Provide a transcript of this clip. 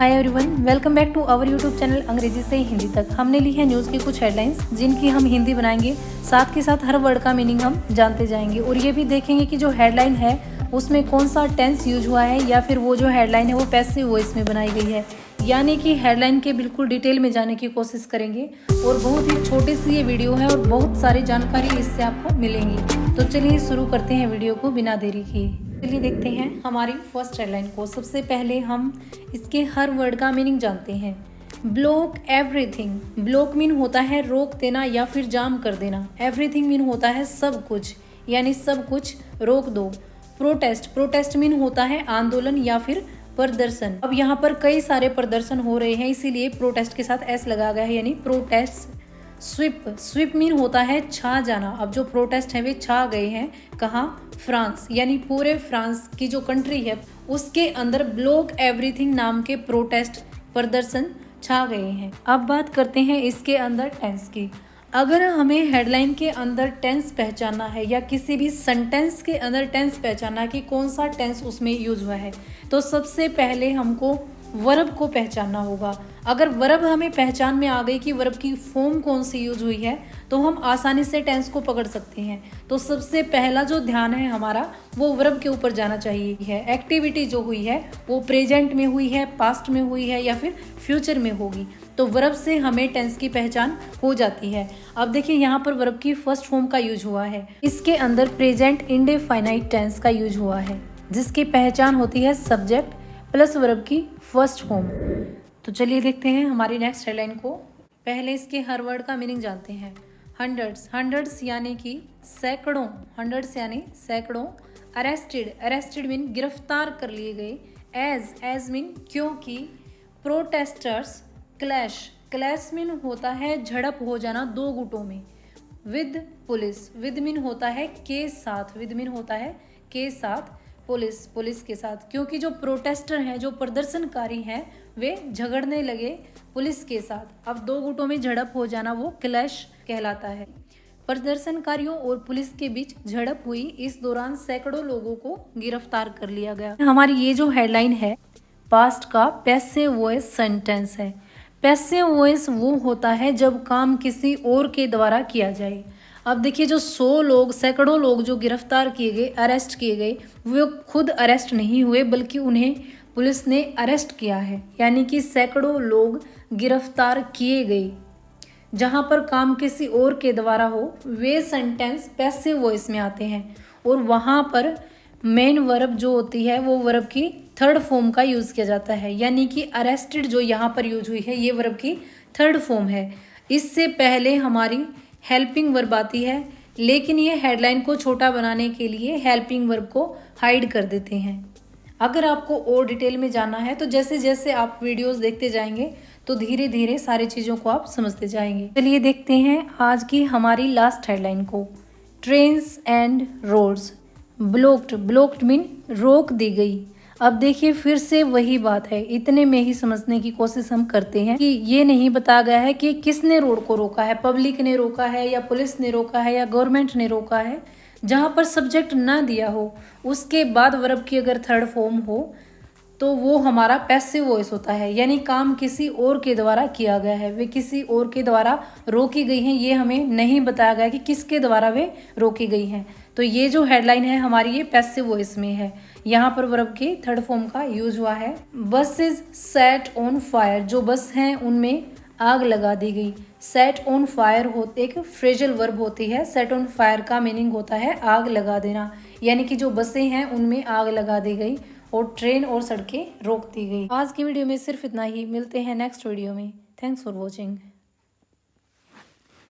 Hi everyone, welcome back to our YouTube channel Angrezi से हिंदी तक। हमने ली है न्यूज़ की कुछ हेडलाइंस जिनकी हम हिंदी बनाएंगे, साथ के साथ हर वर्ड का मीनिंग हम जानते जाएंगे और ये भी देखेंगे कि जो हेडलाइन है उसमें कौन सा टेंस यूज हुआ है या फिर वो जो हेडलाइन है वो पैसिव वॉइस में बनाई गई है। यानी कि हेडलाइन के बिल्कुल डिटेल में जाने की कोशिश करेंगे और बहुत ही छोटी सी ये वीडियो है और बहुत सारी जानकारी इससे आपको मिलेंगी। तो चलिए शुरू करते हैं वीडियो को बिना देरी किए। चलिए देखते हैं हमारी फर्स्ट हेडलाइन को। सबसे पहले हम इसके हर वर्ड का मीनिंग जानते हैं। Block everything. ब्लॉक मीन होता है रोक देना या फिर जाम कर देना। एवरीथिंग मीन होता है सब कुछ, यानी सब कुछ रोक दो। प्रोटेस्ट। प्रोटेस्ट मीन होता है आंदोलन या फिर प्रदर्शन। अब यहाँ पर कई सारे प्रदर्शन हो रहे हैं, इसीलिए प्रोटेस्ट के साथ एस लगा गया है, यानी प्रोटेस्ट। स्विप। स्विप मीन होता है छा जाना। अब जो प्रोटेस्ट है वे छा गए हैं कहाँ? फ्रांस, यानी पूरे फ्रांस की जो कंट्री है उसके अंदर ब्लॉक एवरीथिंग नाम के प्रोटेस्ट प्रदर्शन छा गए हैं। अब बात करते हैं इसके अंदर टेंस की। अगर हमें हेडलाइन के अंदर टेंस पहचानना है या किसी भी सेंटेंस के अंदर टेंस पहचानना है कि कौन सा टेंस उसमें यूज हुआ है, तो सबसे पहले हमको वर्ब को पहचानना होगा। अगर वर्ब हमें पहचान में आ गई कि वर्ब की फॉर्म कौन सी यूज हुई है तो हम आसानी से टेंस को पकड़ सकते हैं। तो सबसे पहला जो ध्यान है हमारा वो वर्ब के ऊपर जाना चाहिए है। एक्टिविटी जो हुई है वो प्रेजेंट में हुई है, पास्ट में हुई है या फिर फ्यूचर में होगी, तो वर्ब से हमें टेंस की पहचान हो जाती है। अब देखिए यहाँ पर वर्ब की फर्स्ट फॉर्म का यूज हुआ है। इसके अंदर प्रेजेंट इंडेफिनाइट टेंस का यूज हुआ है जिसकी पहचान होती है सब्जेक्ट प्लस वर्ब की फर्स्ट फॉर्म। तो चलिए देखते हैं हमारी नेक्स्ट हेडलाइन को। पहले इसके हर वर्ड का मीनिंग जानते हैं। हंड्रेड्स। हंड्रेड्स यानी कि सैकड़ों। हंड्रेड्स यानी सैकड़ों। अरेस्टेड। अरेस्टेड मीन गिरफ्तार कर लिए गए। एज मीन क्योंकि। प्रोटेस्टर्स। क्लैश। क्लैश मीन होता है झड़प हो जाना दो गुटों में। With police. विद मीन होता है के साथ। विद मीन होता है के साथ। पुलिस। पुलिस के साथ, क्योंकि जो प्रोटेस्टर हैं, जो प्रदर्शनकारी हैं, वे झगड़ने लगे पुलिस के साथ। अब दो गुटों में झड़प हो जाना वो क्लैश कहलाता है। प्रदर्शनकारियों और पुलिस के बीच झड़प हुई, इस दौरान सैकड़ों लोगों को गिरफ्तार कर लिया गया। हमारी ये जो हेडलाइन है पास्ट का पैसिव वॉइस सेंटेंस है। पैसिव वॉइस वो होता है जब काम किसी और के द्वारा किया जाए। अब देखिए जो 100 लोग, सैकड़ों लोग जो गिरफ्तार किए गए, अरेस्ट किए गए, वो खुद अरेस्ट नहीं हुए बल्कि उन्हें पुलिस ने अरेस्ट किया है, यानी कि सैकड़ों लोग गिरफ्तार किए गए। जहाँ पर काम किसी और के द्वारा हो वे सेंटेंस पैसिव वॉइस में आते हैं और वहाँ पर मेन वर्ब जो होती है वो वर्ब की थर्ड फॉर्म का यूज़ किया जाता है, यानी कि अरेस्टेड जो यहाँ पर यूज हुई है ये वर्ब की थर्ड फॉर्म है। इससे पहले हमारी हेल्पिंग वर्ब आती है, लेकिन ये हेडलाइन को छोटा बनाने के लिए हेल्पिंग वर्ब को हाइड कर देते हैं। अगर आपको और डिटेल में जानना है तो जैसे जैसे आप वीडियोस देखते जाएंगे तो धीरे धीरे सारी चीज़ों को आप समझते जाएंगे। चलिए देखते हैं आज की हमारी लास्ट हेडलाइन को। Trains and roads. Blocked. Blocked mean रोक दी गई। अब देखिए फिर से वही बात है, इतने में ही समझने की कोशिश हम करते हैं कि ये नहीं बताया गया है कि किसने रोड को रोका है, पब्लिक ने रोका है या पुलिस ने रोका है या गवर्नमेंट ने रोका है। जहाँ पर सब्जेक्ट ना दिया हो उसके बाद वर्ब की अगर थर्ड फॉर्म हो तो वो हमारा पैसिव वॉइस होता है, यानी काम किसी और के द्वारा किया गया है, वे किसी और के द्वारा रोकी गई हैं। ये हमें नहीं बताया गया कि किसके द्वारा वे रोकी गई हैं। तो ये जो हेडलाइन है हमारी ये पैसिव वॉइस में है। यहाँ पर वर्ब की थर्ड फॉर्म का यूज हुआ है। बस इज सेट ऑन फायर। जो बस हैं उनमें आग लगा दी गई। सेट ऑन फायर होते एक फ्रेजल वर्ब होती है। सेट ऑन फायर का मीनिंग होता है आग लगा देना, यानी कि जो बसें हैं उनमें आग लगा दी गई और ट्रेन और सड़कें रोक दी गई। आज की वीडियो में सिर्फ इतना ही। मिलते हैं नेक्स्ट वीडियो में। Thanks for watching.